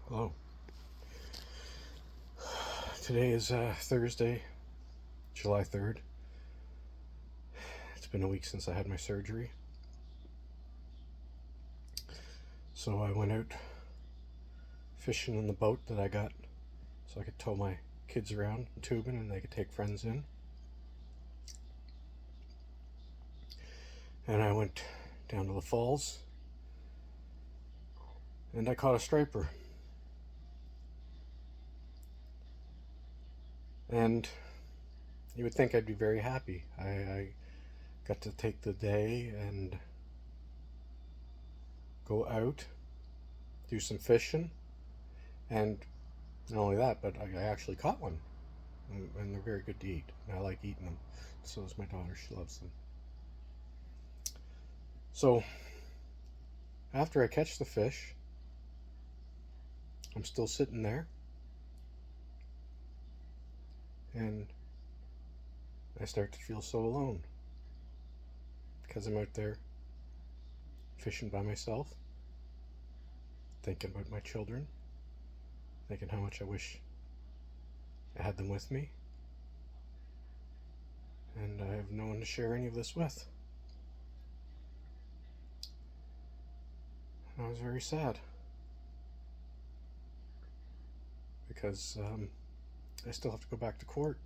Hello. Today is Thursday, July 3rd. It's been a week since I had my surgery. So I went out fishing in the boat that I got so I could tow my kids around tubing and they could take friends in. And I went down to the falls and I caught a striper. And you would think I'd be very happy. I got to take the day and go out, do some fishing, and not only that, but I actually caught one. And they're very good to eat. And I like eating them. So does my daughter. She loves them. So after I catch the fish, I'm still sitting there, and I start to feel so alone because I'm out there fishing by myself, thinking about my children, thinking how much I wish I had them with me, and I have no one to share any of this with. And I was very sad because I still have to go back to court,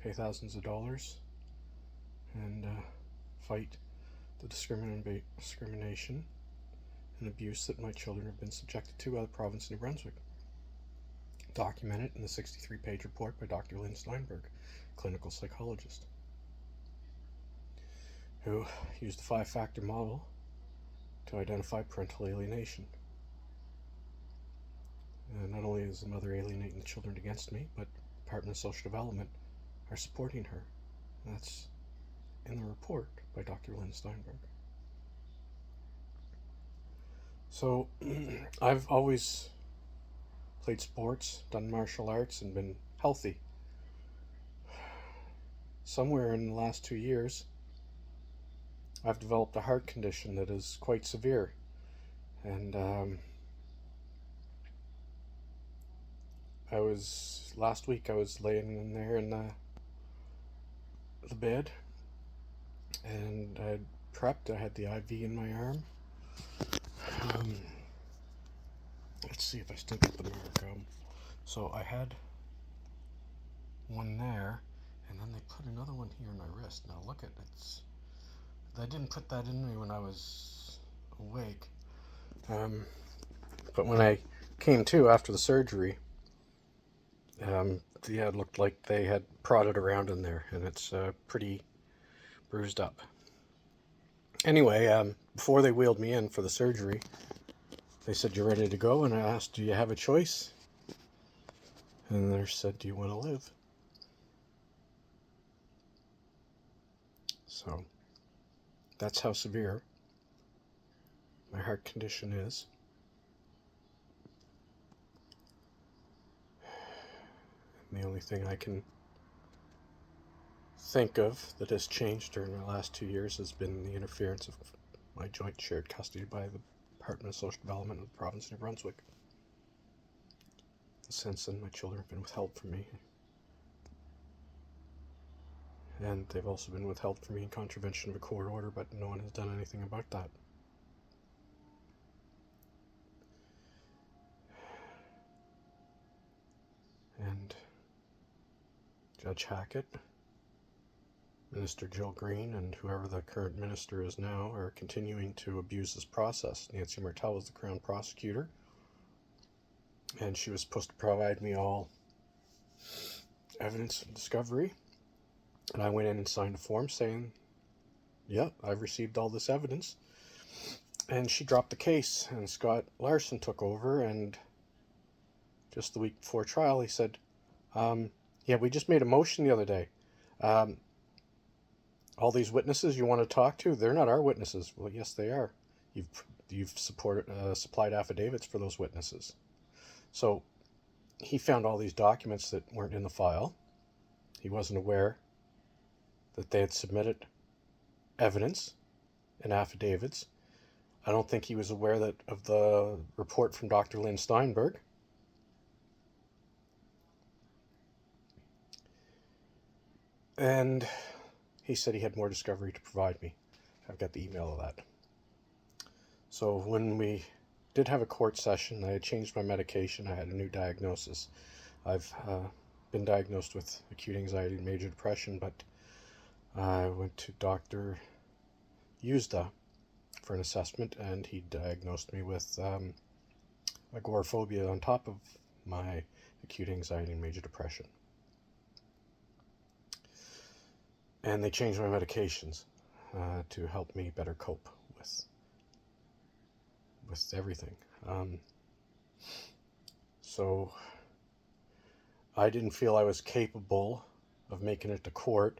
pay thousands of dollars, and fight the discrimination and abuse that my children have been subjected to by the province of New Brunswick. Documented in the 63-page report by Dr. Lynn Steinberg, clinical psychologist, who used the 5-factor model to identify parental alienation. And not only is the mother alienating the children against me, but the Department of Social Development are supporting her. That's in the report by Dr. Lynn Steinberg. So I've always played sports, done martial arts, and been healthy. Somewhere in the last 2 years, I've developed a heart condition that is quite severe. And last week I was laying in there in the bed, and I had prepped. I had the IV in my arm. Um, let's see if I still got the mark. So I had one there, and then they put another one here in my wrist. Now look at it. They didn't put that in me when I was awake. But when I came to after the surgery, it looked like they had prodded around in there, and it's pretty bruised up. Anyway, before they wheeled me in for the surgery, they said, "You ready to go?" And I asked, "Do you have a choice?" And the nurse said, "Do you want to live?" So that's how severe my heart condition is. And the only thing I can think of that has changed during the last 2 years has been the interference of my joint shared custody by the Department of Social Development of the province of New Brunswick. Since then, my children have been withheld from me. And they've also been withheld from me in contravention of a court order, but no one has done anything about that. And Judge Hackett, Minister Jill Green, and whoever the current minister is now are continuing to abuse this process. Nancy Martel was the Crown prosecutor, and she was supposed to provide me all evidence and discovery. And I went in and signed a form saying, "Yep, I've received all this evidence." And she dropped the case, and Scott Larson took over, and just the week before trial, he said, "Yeah, we just made a motion the other day. All these witnesses you want to talk to, they're not our witnesses." Well, yes, they are. You've supplied affidavits for those witnesses. So he found all these documents that weren't in the file. He wasn't aware that they had submitted evidence and affidavits I don't think he was aware of the report from Dr. Lynn Steinberg. And he said he had more discovery to provide me. I've got the email of that. So when we did have a court session, I had changed my medication. I had a new diagnosis. I've been diagnosed with acute anxiety and major depression, but I went to Dr. Yuzda for an assessment, and he diagnosed me with agoraphobia on top of my acute anxiety and major depression. And they changed my medications to help me better cope with everything. So I didn't feel I was capable of making it to court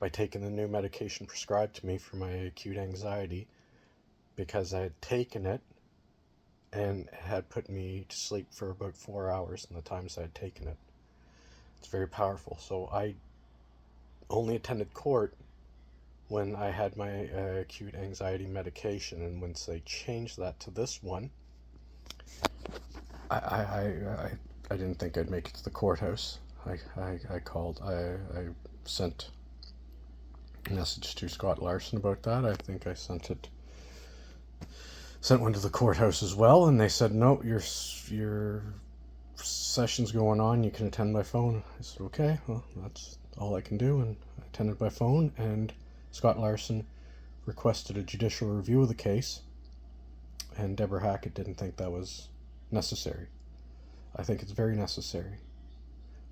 by taking the new medication prescribed to me for my acute anxiety, because I had taken it and it had put me to sleep for about 4 hours in the times I had taken it. It's very powerful. So I only attended court when I had my acute anxiety medication, and once they changed that to this one, I didn't think I'd make it to the courthouse. I called. I sent a message to Scott Larson about that. I think I sent one to the courthouse as well, and they said, no, your session's going on, you can attend by phone. I said, okay, well, that's all I can do, and I attended by phone, and Scott Larson requested a judicial review of the case, and Deborah Hackett didn't think that was necessary. I think it's very necessary,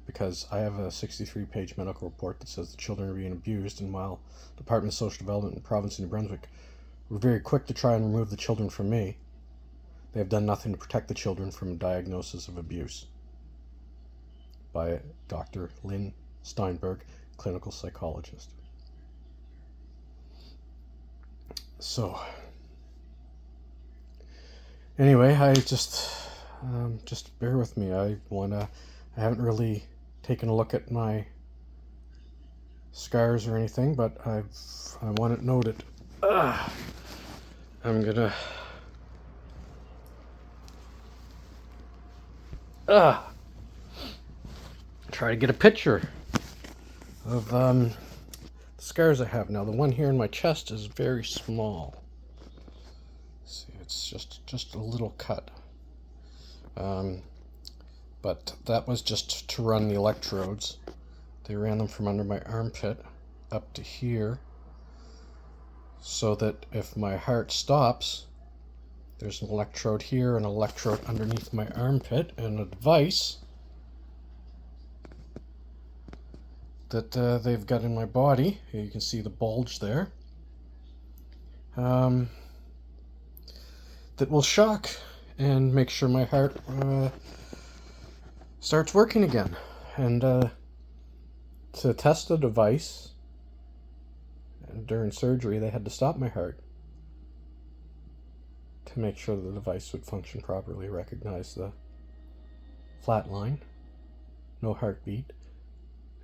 because I have a 63-page medical report that says the children are being abused, and while the Department of Social Development in the province of New Brunswick were very quick to try and remove the children from me, they have done nothing to protect the children from a diagnosis of abuse by Dr. Lynn Steinberg, clinical psychologist. So, anyway, I just bear with me. I haven't really taken a look at my scars or anything, but I want it noted. I'm gonna try to get a picture of the scars I have now. The one here in my chest is very small. See, it's just a little cut. But that was just to run the electrodes. They ran them from under my armpit up to here, so that if my heart stops, there's an electrode here, an electrode underneath my armpit, and a device that they've got in my body. Here you can see the bulge there. That will shock and make sure my heart starts working again. And to test the device during surgery, they had to stop my heart to make sure the device would function properly, recognize the flat line, no heartbeat,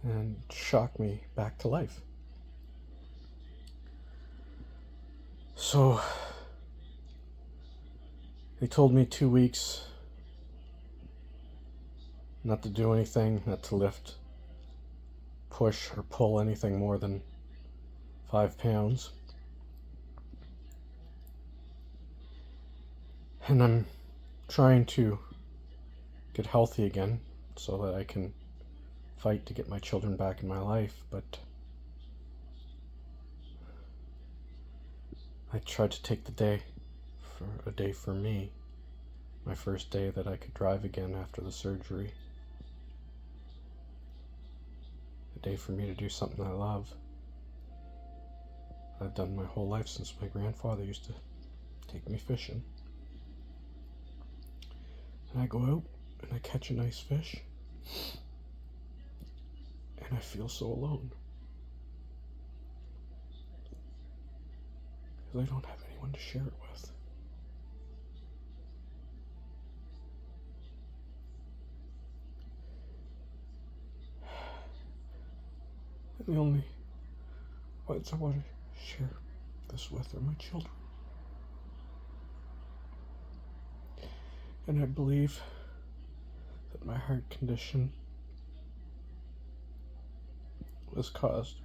and shock me back to life. So they told me 2 weeks not to do anything, not to lift, push, or pull anything more than 5 pounds. And I'm trying to get healthy again so that I can fight to get my children back in my life, but I tried to take a day for me, my first day that I could drive again after the surgery, a day for me to do something I love. I've done my whole life since my grandfather used to take me fishing. And I go out and I catch a nice fish, and I feel so alone, because I don't have anyone to share it with. And the only ones I want to share this with are my children. And I believe that my heart condition was caused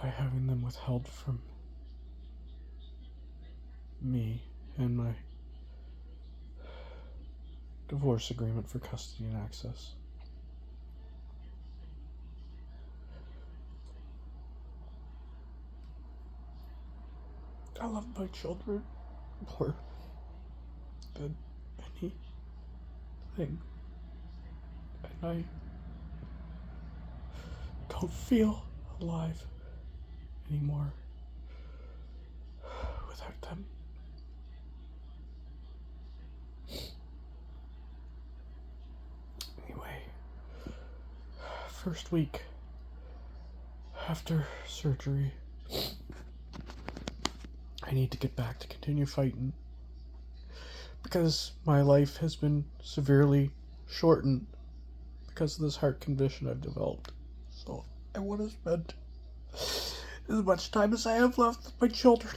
by having them withheld from me and my divorce agreement for custody and access. I love my children more than anything, and I don't feel alive anymore without them. Anyway, first week after surgery, I need to get back to continue fighting because my life has been severely shortened because of this heart condition I've developed. So I want to spend as much time as I have left with my children.